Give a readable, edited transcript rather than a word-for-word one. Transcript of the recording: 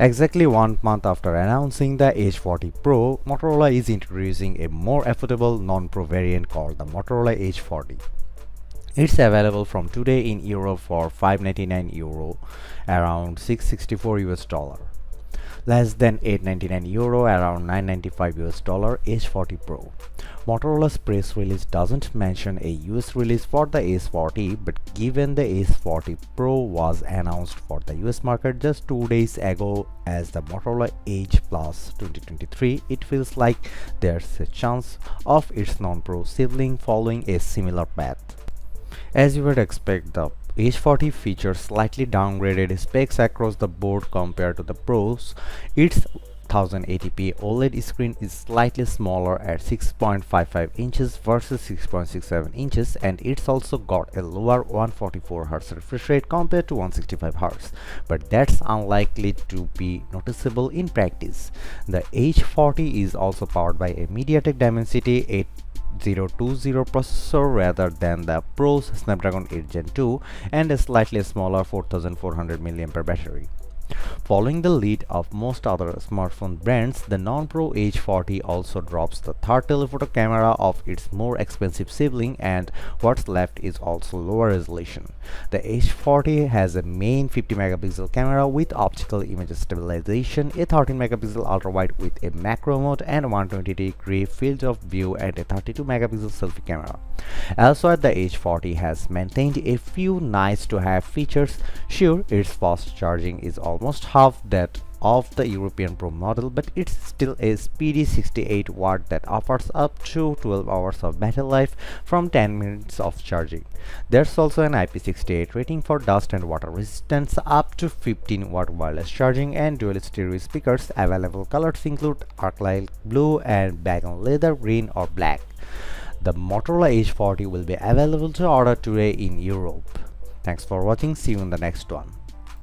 Exactly 1 month after announcing the Edge 40 Pro, Motorola is introducing a more affordable non-Pro variant called the Motorola Edge 40. It's available from today in Europe for €599, around 664 US dollar. Less than €899, around 995 US dollar, Edge 40 Pro. Motorola's press release doesn't mention a US release for the Edge 40, but given the Edge 40 Pro was announced for the US market just 2 days ago as the Motorola Edge Plus 2023, it feels like there's a chance of its non-Pro sibling following a similar path. As you would expect, the Edge 40 features slightly downgraded specs across the board compared to the Pros. Its 1080p OLED screen is slightly smaller at 6.55 inches versus 6.67 inches, and it's also got a lower 144Hz refresh rate compared to 165Hz, but that's unlikely to be noticeable in practice. The Edge 40 is also powered by a MediaTek Dimensity 8020 processor rather than the Pro's Snapdragon 8 Gen 2 and a slightly smaller 4400 mAh battery. Following the lead of most other smartphone brands, the non-Pro Edge 40 also drops the third telephoto camera of its more expensive sibling, and what's left is also lower resolution. The Edge 40 has a main 50 megapixel camera with optical image stabilization, a 13 megapixel ultra-wide with a macro mode, and 120-degree field of view, and a 32 megapixel selfie camera. Elsewhere, the Edge 40 has maintained a few nice-to-have features. Sure, its fast charging is almost half that of the European Pro model, but it's still a speedy 68 watt that offers up to 12 hours of battery life from 10 minutes of charging. There's also an IP68 rating for dust and water resistance, up to 15 watt wireless charging, and dual stereo speakers. Available colors include arc-light blue and bacon leather green or black. The Motorola Edge 40 will be available to order today in Europe. Thanks for watching. See you in the next one.